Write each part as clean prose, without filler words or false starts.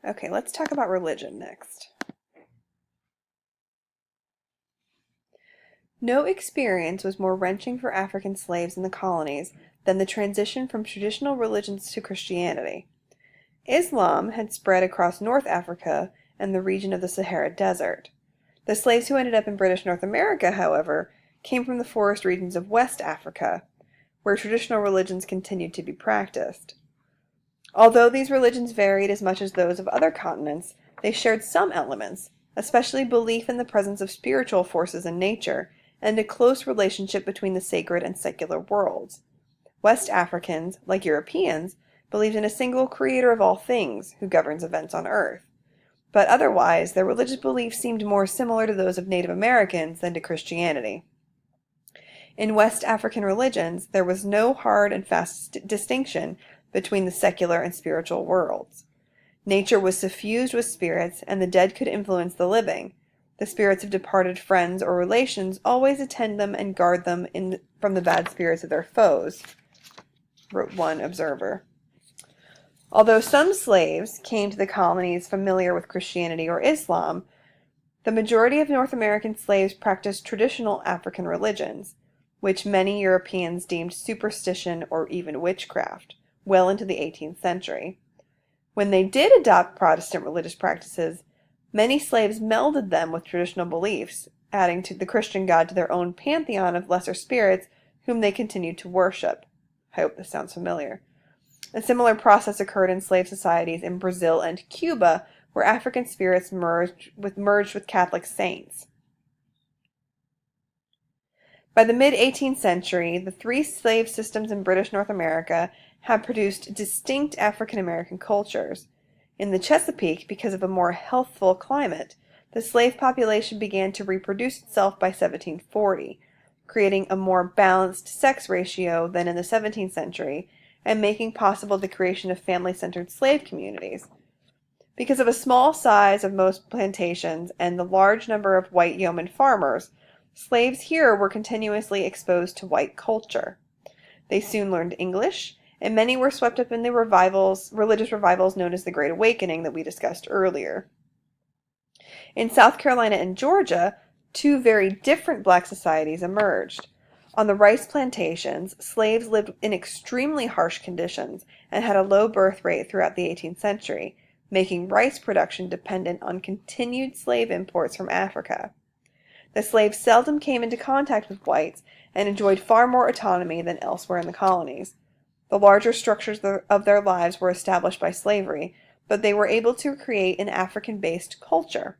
Okay, let's talk about religion next. No experience was more wrenching for African slaves in the colonies than the transition from traditional religions to Christianity. Islam had spread across North Africa and the region of the Sahara Desert. The slaves who ended up in British North America, however, came from the forest regions of West Africa, where traditional religions continued to be practiced. Although these religions varied as much as those of other continents, they shared some elements, especially belief in the presence of spiritual forces in nature, and a close relationship between the sacred and secular worlds. West Africans, like Europeans, believed in a single creator of all things who governs events on earth. But otherwise, their religious beliefs seemed more similar to those of Native Americans than to Christianity. In West African religions, there was no hard and fast distinction between the secular and spiritual worlds. Nature was suffused with spirits, and the dead could influence the living. The spirits of departed friends or relations always attend them and guard them from the bad spirits of their foes, wrote one observer. Although some slaves came to the colonies familiar with Christianity or Islam, the majority of North American slaves practiced traditional African religions, which many Europeans deemed superstition or even witchcraft, well into the 18th century. When they did adopt Protestant religious practices, many slaves melded them with traditional beliefs, adding to the Christian God to their own pantheon of lesser spirits whom they continued to worship. I hope this sounds familiar. A similar process occurred in slave societies in Brazil and Cuba, where African spirits merged with Catholic saints. By the mid-18th century, the three slave systems in British North America had produced distinct African American cultures. In the Chesapeake, because of a more healthful climate, the slave population began to reproduce itself by 1740, creating a more balanced sex ratio than in the 17th century, and making possible the creation of family-centered slave communities. Because of a small size of most plantations and the large number of white yeoman farmers, slaves here were continuously exposed to white culture. They soon learned English, and many were swept up in the religious revivals known as the Great Awakening that we discussed earlier. In South Carolina and Georgia, two very different black societies emerged. On the rice plantations, slaves lived in extremely harsh conditions and had a low birth rate throughout the 18th century, making rice production dependent on continued slave imports from Africa. The slaves seldom came into contact with whites and enjoyed far more autonomy than elsewhere in the colonies. The larger structures of their lives were established by slavery, but they were able to create an African-based culture.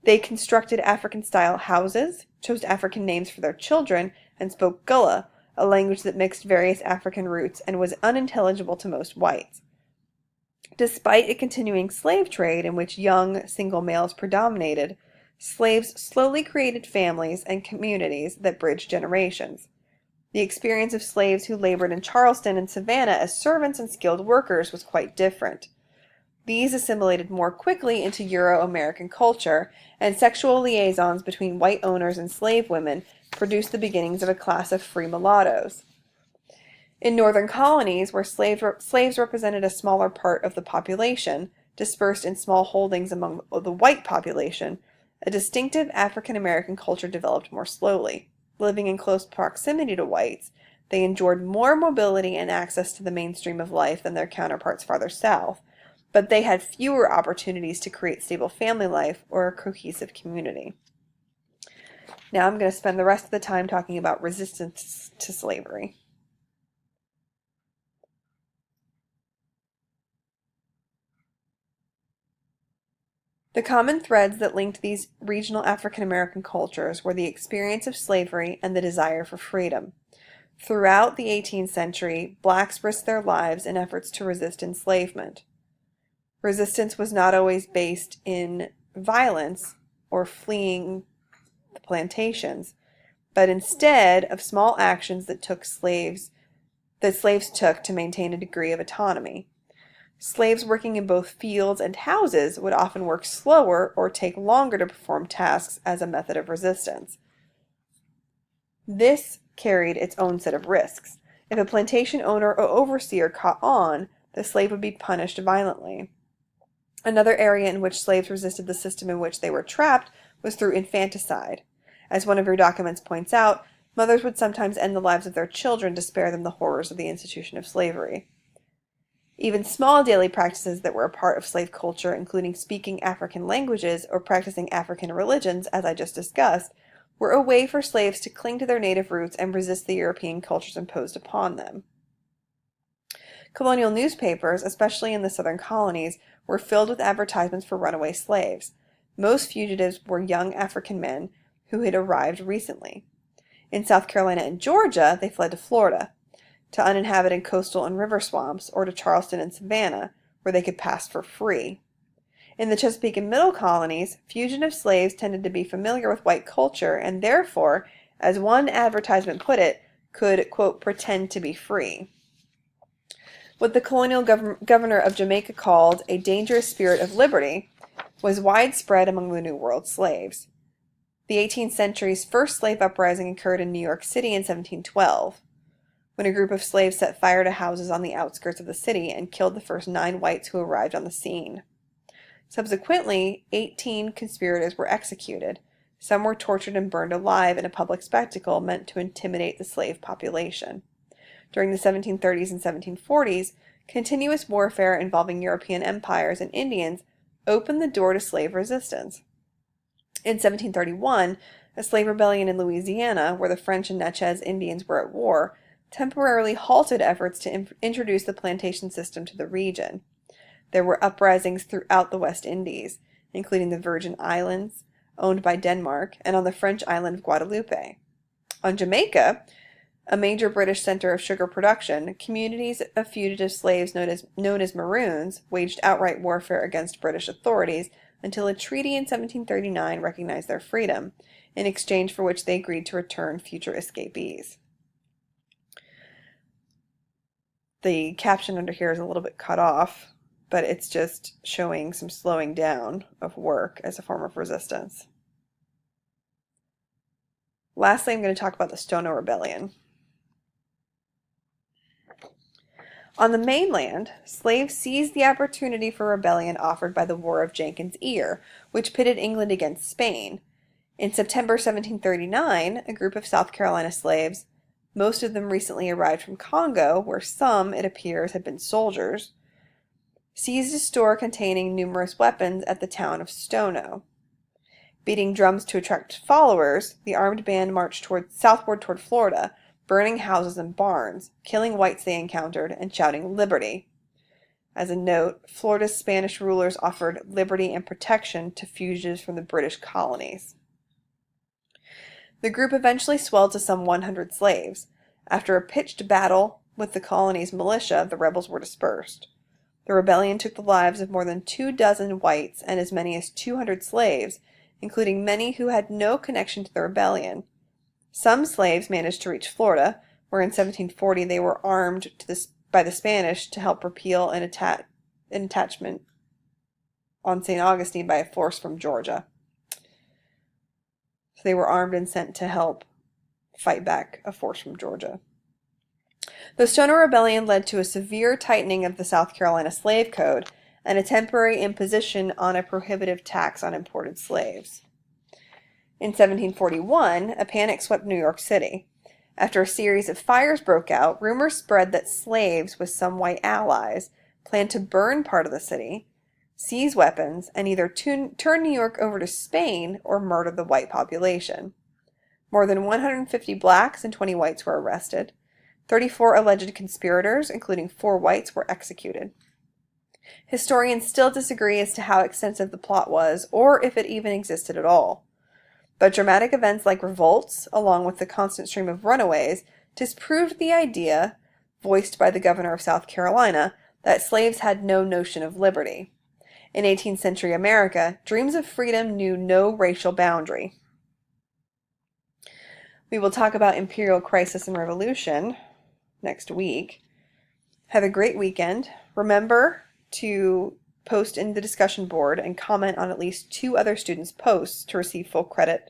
They constructed African-style houses, chose African names for their children, and spoke Gullah, a language that mixed various African roots and was unintelligible to most whites. Despite a continuing slave trade in which young, single males predominated, slaves slowly created families and communities that bridged generations. The experience of slaves who labored in Charleston and Savannah as servants and skilled workers was quite different. These assimilated more quickly into Euro-American culture, and sexual liaisons between white owners and slave women produced the beginnings of a class of free mulattoes. In northern colonies, where slaves represented a smaller part of the population, dispersed in small holdings among the white population, a distinctive African American culture developed more slowly. Living in close proximity to whites, they enjoyed more mobility and access to the mainstream of life than their counterparts farther south, but they had fewer opportunities to create stable family life or a cohesive community. Now I'm going to spend the rest of the time talking about resistance to slavery. The common threads that linked these regional African American cultures were the experience of slavery and the desire for freedom. Throughout the 18th century, blacks risked their lives in efforts to resist enslavement. Resistance was not always based in violence or fleeing the plantations, but instead of small actions that slaves took to maintain a degree of autonomy. Slaves working in both fields and houses would often work slower or take longer to perform tasks as a method of resistance. This carried its own set of risks. If a plantation owner or overseer caught on, the slave would be punished violently. Another area in which slaves resisted the system in which they were trapped was through infanticide. As one of your documents points out, mothers would sometimes end the lives of their children to spare them the horrors of the institution of slavery. Even small daily practices that were a part of slave culture, including speaking African languages or practicing African religions, as I just discussed, were a way for slaves to cling to their native roots and resist the European cultures imposed upon them. Colonial newspapers, especially in the southern colonies, were filled with advertisements for runaway slaves. Most fugitives were young African men who had arrived recently. In South Carolina and Georgia, they fled to Florida, to uninhabited coastal and river swamps, or to Charleston and Savannah, where they could pass for free. In the Chesapeake and Middle colonies, fugitive slaves tended to be familiar with white culture and therefore, as one advertisement put it, could, quote, pretend to be free. What the colonial governor of Jamaica called a dangerous spirit of liberty was widespread among the New World slaves. The 18th century's first slave uprising occurred in New York City in 1712. When a group of slaves set fire to houses on the outskirts of the city and killed the first 9 whites who arrived on the scene. Subsequently, 18 conspirators were executed. Some were tortured and burned alive in a public spectacle meant to intimidate the slave population. During the 1730s and 1740s, continuous warfare involving European empires and Indians opened the door to slave resistance. In 1731, a slave rebellion in Louisiana, where the French and Natchez Indians were at war, temporarily halted efforts to introduce the plantation system to the region. There were uprisings throughout the West Indies, including the Virgin Islands, owned by Denmark, and on the French island of Guadeloupe. On Jamaica, a major British center of sugar production, communities of fugitive slaves known as Maroons waged outright warfare against British authorities until a treaty in 1739 recognized their freedom, in exchange for which they agreed to return future escapees. The caption under here is a little bit cut off, but it's just showing some slowing down of work as a form of resistance. Lastly, I'm going to talk about the Stono Rebellion. On the mainland, slaves seized the opportunity for rebellion offered by the War of Jenkins' Ear, which pitted England against Spain. In September 1739, a group of South Carolina slaves, most of them recently arrived from Congo, where some, it appears, had been soldiers, seized a store containing numerous weapons at the town of Stono. Beating drums to attract followers, the armed band marched southward toward Florida, burning houses and barns, killing whites they encountered, and shouting "Liberty." As a note, Florida's Spanish rulers offered liberty and protection to fugitives from the British colonies. The group eventually swelled to some 100 slaves. After a pitched battle with the colony's militia, the rebels were dispersed. The rebellion took the lives of more than 24 whites and as many as 200 slaves, including many who had no connection to the rebellion. Some slaves managed to reach Florida, where in 1740 they were armed by the Spanish to help repeal an attachment on St. Augustine by a force from Georgia. So they were armed and sent to help fight back a force from Georgia. The Stono Rebellion led to a severe tightening of the South Carolina slave code and a temporary imposition on a prohibitive tax on imported slaves. In 1741, a panic swept New York City. After a series of fires broke out, rumors spread that slaves with some white allies planned to burn part of the city, seize weapons, and either turn New York over to Spain or murder the white population. More than 150 blacks and 20 whites were arrested. 34 alleged conspirators, including 4 whites, were executed. Historians still disagree as to how extensive the plot was, or if it even existed at all. But dramatic events like revolts, along with the constant stream of runaways, disproved the idea, voiced by the governor of South Carolina, that slaves had no notion of liberty. In 18th century America, dreams of freedom knew no racial boundary. We will talk about Imperial Crisis and Revolution next week. Have a great weekend. Remember to post in the discussion board and comment on at least 2 other students' posts to receive full credit.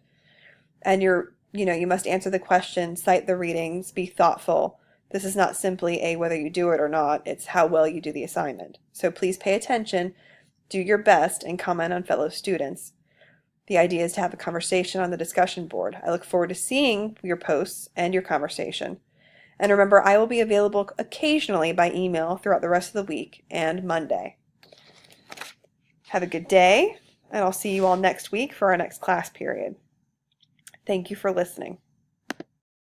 And you must answer the question, cite the readings, be thoughtful. This is not simply a whether you do it or not, it's how well you do the assignment. So please pay attention Do your best and comment on fellow students. The idea is to have a conversation on the discussion board. I look forward to seeing your posts and your conversation. And remember, I will be available occasionally by email throughout the rest of the week and Monday. Have a good day, and I'll see you all next week for our next class period. Thank you for listening.